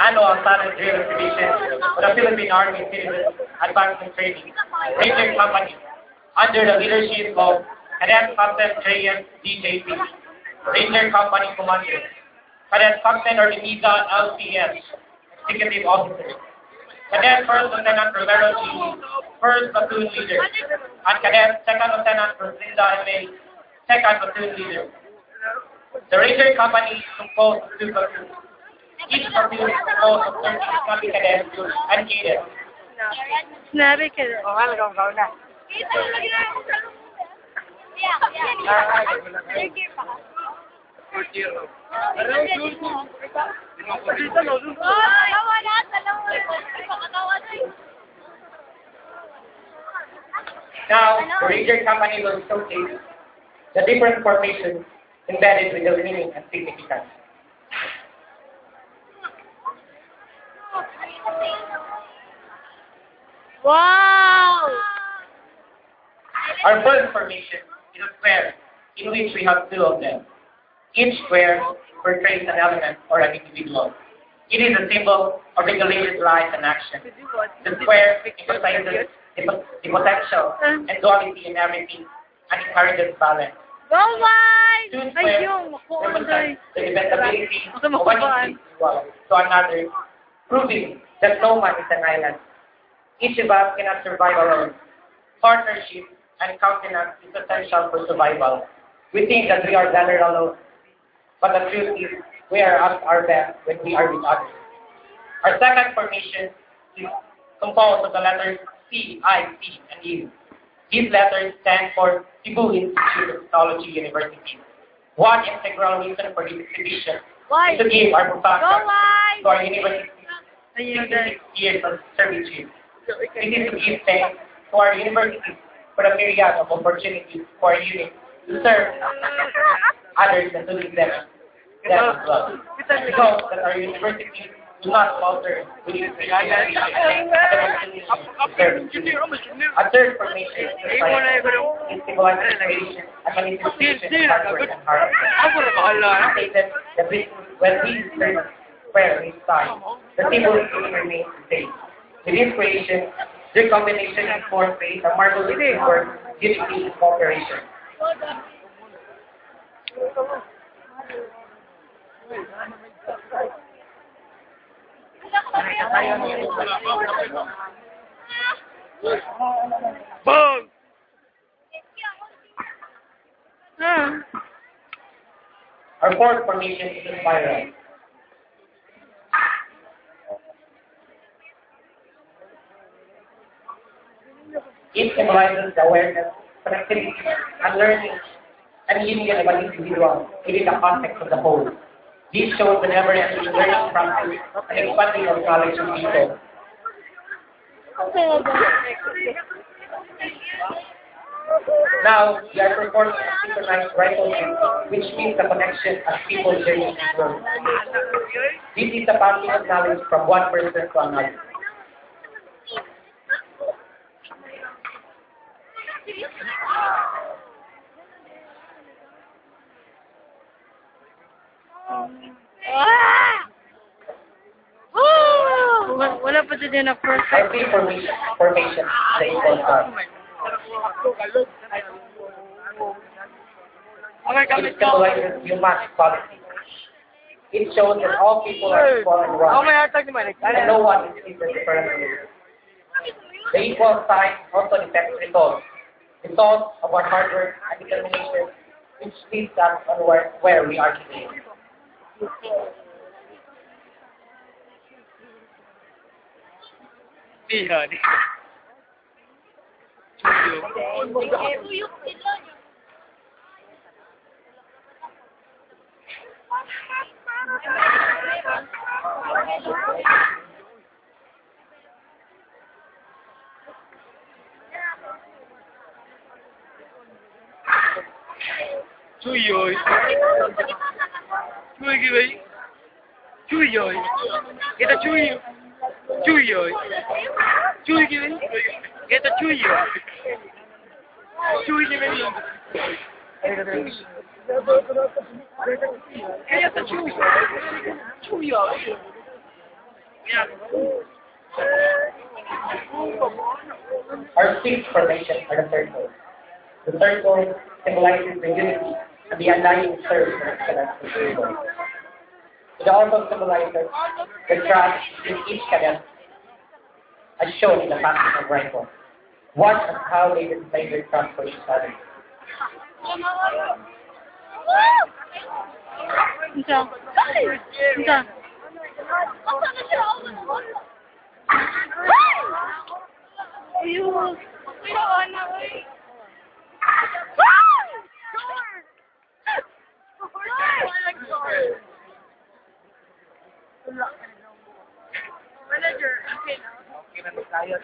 annual talent drill exhibition for the Philippine Army Citizen Advancement Training Ranger Company under the leadership of Cadet Captain Trayan DJP, Ranger Company Commander, Cadet Captain Ortega LCS, Executive Officer, Cadet First Lieutenant Romero G, First Platoon Leader, and Cadet Second Lieutenant Rosinda M.A., Second Platoon Leader. The Ranger Company is composed of 2 platoons. Each platoon is composed of 13 Snappy cadets and cadets. Snappy cadets. Now, the Ranger Company will showcase the different formations embedded with the meaning and significance. Wow! Our first formation is a square, in which we have 2 of them. Each square portrays an element or an individual. It is a symbol of regulated life and action. The square emphasizes the potential and duality in everything and encourages balance. Bye-bye! 2 squares represent the dependability of one individual to another, proving that no man is an island. Each of us cannot survive alone. Partnership and countenance is essential for survival. We think that we are better alone, but the truth is we are at our best when we are with others. Our second formation is composed of the letters C, I, C, and U. These letters stand for Cebu Institute of Technology University. One integral reason for this exhibition is to give our professors to our university 66 years of servitude. It is to give thanks to our university for the myriad of opportunities for our unit to serve others and to lead them as well. Because that our university do not falter with its a third formation is civilized creation and manifestation of hard work and hard work. Stated that when we turn square in time, the symbolism remains the same. With this creation, their combination in 4 phase a marvelous teamwork, unity, and cooperation. Boom! Our fourth formation is a spiral. It symbolizes the awareness, connectivity, and learning and union of an individual within the context of the whole. This shows the never-ending learning practice and expanding of knowledge of people. Now, we are performing a synchronized rifle drill, which means the connection of people's journey in the world. This is the passing of knowledge from one person to another. Wala pa din na first. Our three formation the equal are. It symbolizes human equality. It shows that all people are equal and wrong, and no one is treated differently. The equal sign also depicts results. Results of our hard work and determination, which leads us on where we are today. Chui rồi. Chui cái gì? Chui rồi. Người ta chui. Chui rồi. Chui cái gì? Người ta chui rồi. Chui cái gì? Người ta chui. Chui rồi. Our sixth formation are the circles. The circle symbolizes the unity and the undying service of excellence of people. It also symbolizes the trust in each cadet, as shown in the passage of rifle. Watch and how they display their trust for each other. Isa. Isa. Ayun. Manager, okay na. Okay na tayo.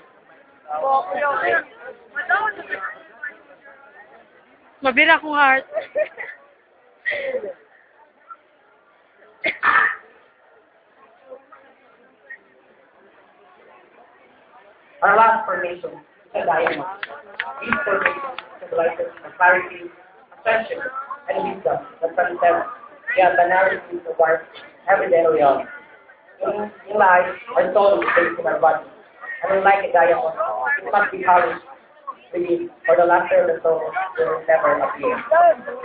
Mabira kong heart. Our last formation is a diamond. These formations symbolizes clarity, attention, and wisdom that transcends the banalities of our everyday reality. In life, our soul is based in our body. And unlike a diamond, it must be polished beneath, or the luster of the soul will never appear. Cover.